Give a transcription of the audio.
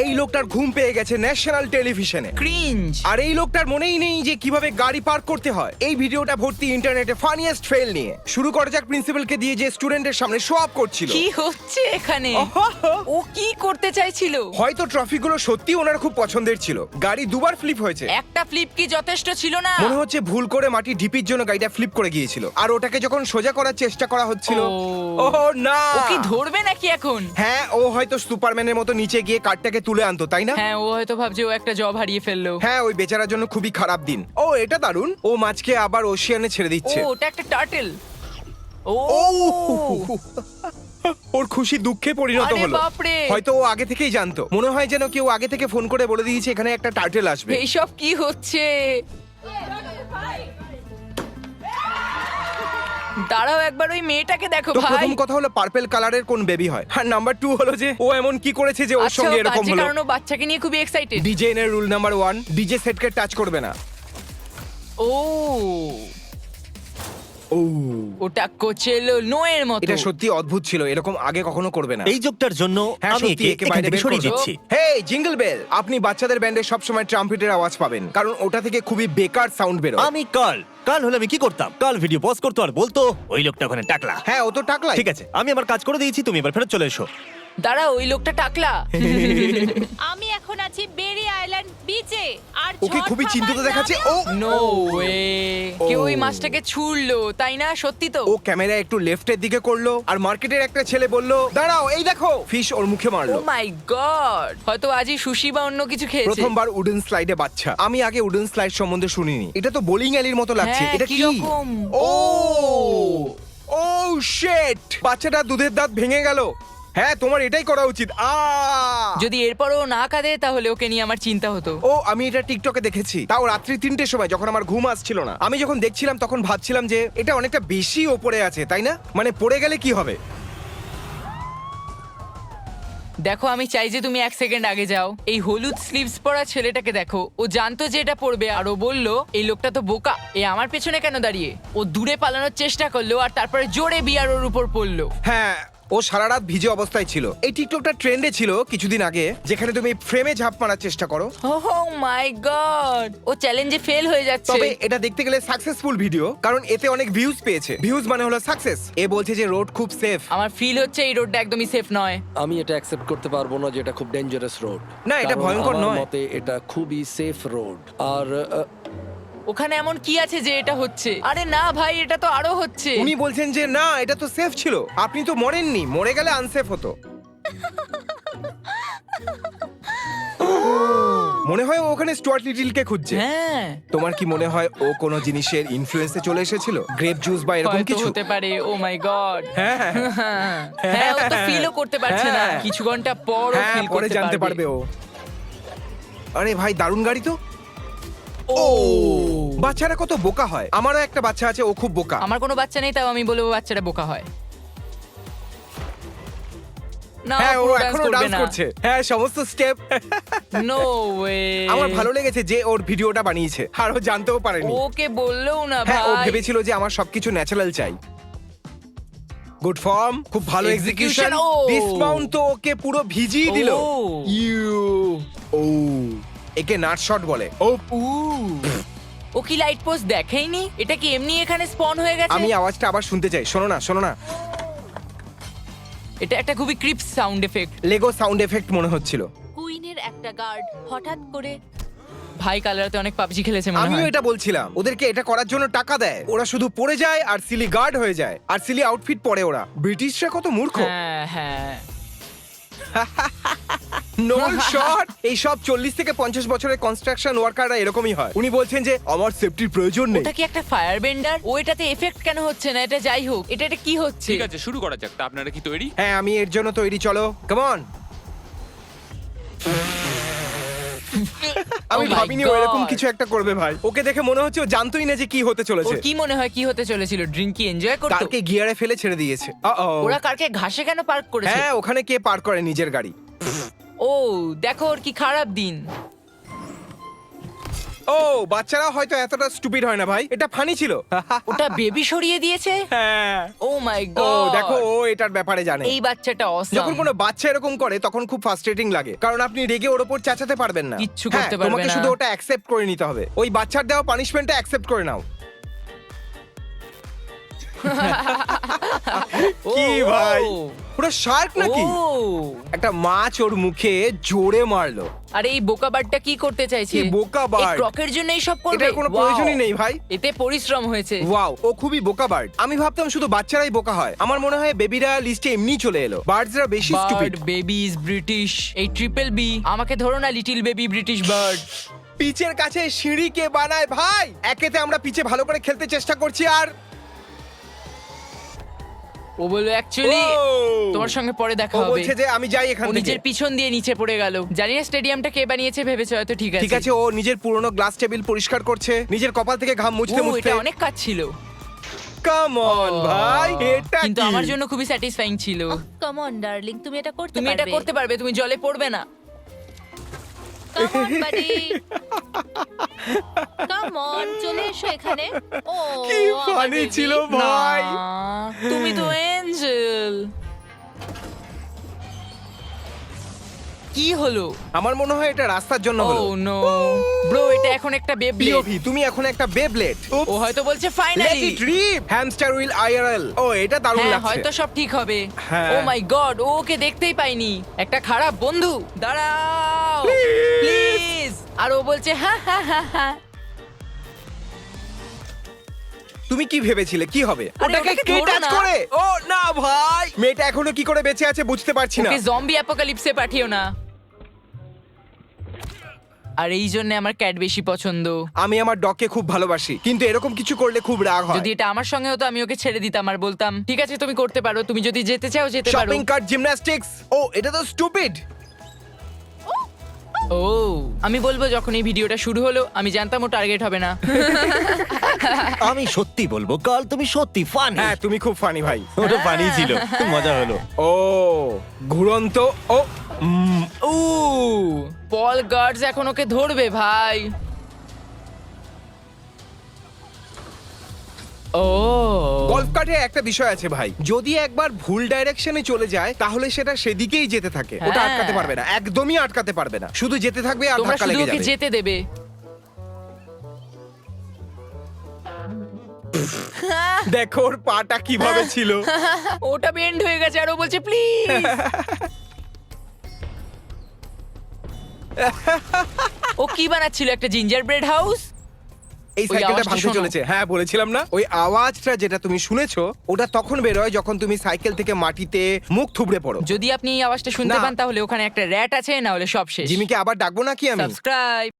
এই লোকটার ঘুম পেয়ে গেছে ন্যাশনাল টেলিভিশনে। ক্রিঞ্জ। আর এই লোকটার মনেই নেই যে কিভাবে গাড়ি পার্ক করতে হয়। এই ভিডিওটা ভর্তি ইন্টারনেটে ফানিয়েস্ট ফেল নিয়ে। শুরু করা যাক প্রিন্সিপালকে দিয়ে, যে স্টুডেন্টের সামনে শো অফ করছিল। কি হচ্ছে এখানে? ও কি করতে চাইছিল? হয়তো ট্রফিগুলো সত্যি ওনার খুব পছন্দের ছিল। গাড়ি দুবার ফ্লিপ হয়েছে। একটা ফ্লিপ কি যথেষ্ট ছিল না? মনে হচ্ছে ভুল করে মাটি ঢিপির জন্য গাড়িটা ফ্লিপ করে গিয়েছিল। আর ওটাকে যখন সোজা করার চেষ্টা করা হচ্ছিল, ও। ওহ না! ও কি ধরবে নাকি এখন? হ্যাঁ, ও হয়তো সুপারম্যানের মতো নিচে গিয়ে কারটাকে তুলে আনতো, তাই না? হ্যাঁ, ও হয়তো ভাবছে ও একটা জব হারিয়ে ফেললো। হ্যাঁ, ওই বেচারার জন্য খুবই খারাপ দিন। ও, এটা দারুণ। ও মাছকে আবার ওশিয়ানে ছেড়ে ও, দিচ্ছে। ওটা একটা টার্টেল। ও ও ওর খুশি দুঃখে পরিণত আরে হলো। বাপরে। হয়তো ও আগে থেকেই জানতো। মনে হয় যেন কেউ আগে থেকে ফোন করে বলে দিয়েছে এখানে একটা টার্টেল আসবে। এইসব কি হচ্ছে? দাঁড়াও, একবার ওই মেয়েটাকে দেখো তো ভাই। প্রথম কথা হলো পার্পল কালারের কোন বেবি হয়, আর নাম্বার 2 হলো যে ও এমন কি করেছে যে ওর আচ্ছা, সঙ্গে এরকম বাজে হলো। কারণ ও বাচ্চাকে নিয়ে খুবই এক্সাইটেড। ডিজে এর রুল নাম্বার 1, ডিজে সেটকে টাচ করবে না। ও, ও, ওটা কোচেলো নোয়ের মতো। এটা সত্যি অদ্ভুত ছিল, এরকম আগে কখনো করবে না। এই যোগটার জন্য হ্যাঁ, আমি সত্যি, একে একে এখান বাইরে থেকে বের সরিয়ে করো। দিচ্ছি। হেই জিঙ্গল বেল, আপনি বাচ্চাদের ব্যান্ডে সবসময় ট্রাম্পেটের আওয়াজ পাবেন, কারণ ওটা থেকে খুবই বেকার সাউন্ড বেরোয়। আমি কাল হলে আমি কি করতাম? কাল ভিডিও পজ করতো আর বলতো ওই লোকটা ওখানে টাকলা। হ্যাঁ, ও তো টাকলাই। ঠিক আছে, আমি আমার কাজ করে দিয়েছি, তুমি এবার ফেরত চলে এসো। দাঁড়া, ওই লোকটা টাকলা। আমি এখন আছি বেরি আইল্যান্ড বিচে আর ওকে ঝড় খুবই চিন্তিত থামার দেখাচ্ছে। নামে- ও নো ওয়ে। কেউ ওই মাছটাকে ছুঁড়লো, তাই না? সত্যি তো? ও ক্যামেরা একটু লেফটের দিকে করলো, আর মার্কেটের একটা ছেলে বলল দাঁড়াও, এই দেখো, ফিশ ওর মুখে ও মারলো। মাই গড, হয়তো আজই সুশি বা অন্য কিছু খেয়েছে। প্রথমবার উডেন স্লাইডে বাচ্চা। আমি আগে উডেন স্লাইড সম্বন্ধে শুনিনি। এটা তো বোলিং অ্যালির মতো লাগছে। হ্যাঁ, এটা কি? কিরকম? ও ও শিট! বাচ্চাটা দুধের দাঁত ভেঙে গেল। হ্যাঁ, তোমার এটাই করা উচিত। যদি এরপরও না কাঁদে তাহলে ওকে নিয়ে আমার চিন্তা হতো। ও, আমি এটা টিকটকে দেখেছি, তাও রাত্রি 3টের সময়, যখন আমার ঘুম আসছিল না। আমি যখন দেখছিলাম তখন ভাবছিলাম যে এটা অনেকটা বেশি ওপরে আছে, তাই না? মানে পড়ে গেলে কি হবে? দেখো, আমি চাই যে তুমি 1 সেকেন্ড আগে যাও। এই হলুদ স্লিভস পরা ছেলেটাকে দেখো। ও জানতো যে এটা পড়বে, আর ও বললো এই লোকটা তো বোকা, এ আমার পেছনে কেন দাঁড়িয়ে? ও দূরে পালানোর চেষ্টা করলো, আর তারপরে জোরে বিয়ার ওর উপর পড়লো। হ্যাঁ, ও সারা রাত ভিজে অবস্থায় ছিল। এই টিকটকটা ট্রেন্ডে ছিল কিছুদিন আগে, যেখানে তুমি ফ্রেমে ঝাঁপ মারার চেষ্টা করো। ওহ মাই গড, ও চ্যালেঞ্জে ফেল হয়ে যাচ্ছে। তবে এটা দেখতে গেলে সাকসেসফুল ভিডিও, কারণ এতে অনেক ভিউজ পেয়েছে। ভিউজ মানে হলো সাকসেস। এ বলছে যে রোড খুব সেফ। আমার ফিল হচ্ছে এই রোডটা একদমই সেফ নয়। আমি এটা অ্যাকসেপ্ট করতে পারবো না যে এটা খুব ডেঞ্জারাস রোড। না, এটা ভয়ঙ্কর নয়। মতে এটা খুবই সেফ রোড। আর ওখানে এমন কি আছে যে এটা হচ্ছে? আরে না ভাই, এটা তো আরো হচ্ছে। উনি বলছেন যে না, এটা তো সেফ ছিল। আপনি তো মরেননি, মরে গেলে আনসেফ হতো। মনে হয় ও ওখানে স্টুয়ার্ট লিটলকে খুঁজছে। হ্যাঁ, তোমার কি মনে হয় ও কোনো জিনিসের ইনফ্লুয়েন্সে চলে এসেছিল? গ্রেপ জুস বা এরকম হয়তো কিছু? হতে পারে। ও মাই গড। হ্যাঁ, হ্যাঁ, ও তো ফিলও করতে পারছে না। হ্যাঁ। কিছু ঘন্টা পর ও হ্যাঁ, ফিল পরে করতে জানতে পারবে ও। আরে ভাই, দারুণ গাড়ি তো। ও, বাচ্চারা কত বোকা হয়। আমারও একটা বাচ্চা আছে, ও খুব বোকা। আমার কোনো বাচ্চা নেই, তাও আমি বলবো বাচ্চারা বোকা হয়। না, হ্যাঁ, ও পুরো dance এখনো করবে ডান্স না। করছে। হ্যাঁ, সমস্ত স্টেপ। No way. আমার ভালো লেগেছে যে ওর ভিডিওটা বানিয়েছে, আর ও জানতেও পারেনি। ওকে বললেও না হ্যাঁ, ও ভাই। ভেবেছিল যে আমার সবকিছু ন্যাচারাল চাই। গুড ফর্ম, খুব ভালো এক্সিকিউশন। Execution, ও। ডিসমাউন্ট তো ওকে পুরো ভিজিয়ে দিল। ও। ইউ ও, একে নাট শট বলে। ও, ও কি লাইট পোস্ট দেখেইনি? এটা কি এমনি এখানে স্পন হয়ে গেছে? আমি আওয়াজটা আবার শুনতে চাই। শোনো না, শোনো না। এটা একটা খুবই creeps sound effect. Lego sound effect মনে হচ্ছিল। কুইনের একটা গার্ড হঠাৎ করে ভাই, কাল রাতে অনেক পাবজি খেলেছে মনে আমিও হয়। এটা বলছিলাম, ওদেরকে এটা করার জন্য টাকা দেয়, ওরা শুধু পড়ে যায় আর সিলি গার্ড হয়ে যায়, আর সিলি আউটফিট পরে ওরা। ব্রিটিশরা কত মূর্খ। হ্যাঁ হ্যাঁ। Knoll shot. এই সব 40 থেকে 50 বছরের কনস্ট্রাকশন ওয়ার্কাররা এরকমই হয়। উনি বলছেন যে আমার সেফটির প্রয়োজন নেই। ওটা কি একটা ফায়ার বেন্ডার? ও এটাতে এফেক্ট কেন হচ্ছে না? এটা যাই হোক, এটা কি হচ্ছে? ঠিক আছে, শুরু করা যাক। তা আপনারা কি তৈরি? হ্যাঁ, আমি এর জন্য তৈরি। চলো, কাম অন। আমি Oh my ভাবিনি ও এরকম God. কিছু একটা করবে ভাই। ওকে দেখে মনে হচ্ছে ও জানতোই না যে কি হতে ওর চলেছে। কি মনে হয় কি হতে চলেছিল? ড্রিঙ্ক কি এনজয় করতো? কারকে গিয়ারে ফেলে ছেড়ে দিয়েছে। ওরা কারকে ঘাসে কেন পার্ক করেছে? হ্যাঁ, ওখানে কে পার করে নিজের গাড়ি? ও দেখো, ওর কি খারাপ দিন। ও বাচ্চারা হয়তো এতটা স্টুপিড হয় না ভাই, এটা ফানি ছিল। ওটা বেবি সরিয়ে দিয়েছে। হ্যাঁ। ও মাই ও গড, দেখো ও এটার ব্যাপারে জানে। এই বাচ্চাটা যখন অসাম। কোনো বাচ্চা এরকম করে তখন খুব ফ্রাস্ট্রেটিং লাগে, কারণ আপনি রেগে ওর উপর চেঁচাতে পারবেন না, কিচ্ছু হ্যাঁ, করতে পারবে তোমাকে না। শুধু ওটা অ্যাকসেপ্ট করে নিতে হবে। ওই বাচ্চার দেওয়া পানিশমেন্টটা অ্যাকসেপ্ট করে নাও। কি ভাই, পুরো শার্ক নাকি? একটা মাছ ওর মুখে জোরে মারলো। আরে এই বোকা বার্ডটা কি করতে চাইছে? কি বোকা বার্ড? ক্রকের জন্য এই সব করবে? এটার কোনো Wow! প্রয়োজনই নেই ভাই। এতে পরিশ্রম হয়েছে। ওয়াও, ও খুবই বোকা বার্ড। আমি ভাবতাম শুধু বাচ্চারাই বোকা হয়। আমার মনে হয় বেবিরা লিস্টে এমনি চলে এলো। বার্ডসরা বেশি স্টুপিড। বার্ড, বেবিজ, ব্রিটিশ, এই ট্রিপল বি। আমাকে ধরো না লিটল বেবি ব্রিটিশ বার্ড। পিচের কাছে সিঁড়ি কে বানায় ভাই? একেতে আমরা পিচে ভালো করে খেলতে চেষ্টা করছি আর ও বললো অ্যাকচুয়ালি ও! তোমার সঙ্গে পরে দেখা ও হবে। বলছে যে আমি যাই এখান ও থেকে। নিজের পিছন দিয়ে নিচে পড়ে গেল। জানি না স্টেডিয়ামটা কে বানিয়েছে, ভেবেছে হয়তো ঠিক আছে। ঠিক আছে, ও নিজের পুরনো গ্লাস টেবিল পরিষ্কার করছে, নিজের কপাল থেকে ঘাম মুছতে ও, মুছতে। এটা অনেক কাজ ছিল। কাম অন ভাই, এটা কিন্তু কি? আমার জন্য খুবই স্যাটিসফাইং ছিল। কাম অন ডার্লিং, তুমি এটা করতে তুমি পারবে। এটা করতে পারবে, তুমি জলে পড়বে না। কাম অন বাডি, কাম অন, চলে এসো এখানে। ও কি আমার ফানি baby। ছিল ভাই। না, তুমি তো এঞ্জেল। কি হলো? আমার মনে হয় এটা রাস্তার জন্য ও হলো। নো ব্রো, এটা এখন একটা বেবব্লেড। পিওভি, তুমি এখন একটা বেবলেট। ও হয়তো বলছে লেট ফাইনালি। ইট রিপ, হ্যামস্টার হুইল আইআরএল। ও এটা দারুণ হ্যাঁ, লাগছে। হয়তো সব ঠিক হবে। হ্যাঁ। ও মাই গড, ও ওকে দেখতেই পাইনি। একটা খারাপ বন্ধু। দাঁড়াও প্লিজ। আর ও বলছে হ্যাঁ হ্যাঁ হ্যাঁ হ্যাঁ। তুমি কি ভেবেছিলে কি হবে? আরে, ওটাকে ওটাকে কে ধরো টাচ না। করে? ও না ভাই, মেয়েটা এখনো কি করে বেঁচে আছে বুঝতে পারছি না। ওকে জম্বি অ্যাপোকালিপসে পাঠিও না। আর এই জন্য আমার ক্যাট বেশি পছন্দ। আমি আমার ডগকে খুব ভালোবাসি, কিন্তু এরকম কিছু করলে খুব রাগ হয়। যদি এটা আমার সঙ্গে হতো আমি ওকে ছেড়ে দিতাম আর বলতাম ঠিক আছে তুমি করতে পারো, তুমি যদি যেতে চাও যেতে পারো। Shopping cart, gymnastics. ও এটা তো স্টুপিড। ও আমি বলবো যখন এই ভিডিওটা শুরু হলো আমি জানতাম ও টার্গেট হবে না। আমি সত্যি বলবো কাল তুমি সত্যি ফানি। হ্যাঁ তুমি খুব ফানি ভাই। ওটা ফানি ছিল, খুব মজা হলো। ও ঘুরন্ত। ও ও পল গার্ডস এখন ওকে ধরবে ভাই। ও গলফ কার্টে একটা বিষয় আছে ভাই, যদি একবার ভুল ডাইরেকশনে চলে যায় তাহলে সেটা সেদিকেই যেতে থাকে। ওটা হ্যাঁ। আটকাতে পারবে না, একদমই আটকাতে পারবে না, শুধু যেতে থাকবে আর তোমরা ধাক্কা শুধু লেগে ওকে যাবে। যেতে দেবে। দেখো ওর পাটা কিভাবে ছিল। ওটা বেন্ড হয়ে গেছে আর ও বলছে প্লিজ। ও কি বানাচ্ছিল, একটা জিঞ্জার ব্রেড হাউস? এই ওই সাইকেলটা আওয়াজটা ভাঙতে শোনো। চলেছে। হ্যাঁ বলেছিলাম না, ওই আওয়াজটা যেটা তুমি শুনেছো ওটা তখন বেরোয় যখন তুমি সাইকেল থেকে মাটিতে মুখ থুবড়ে পড়ো। যদি আপনি এই আওয়াজটা শুনতে না। পান তাহলে ওখানে একটা র‍্যাট আছে, না হলে সব শেষ। জিমিকে আবার ডাকবো নাকি আমি? সাবস্ক্রাইব।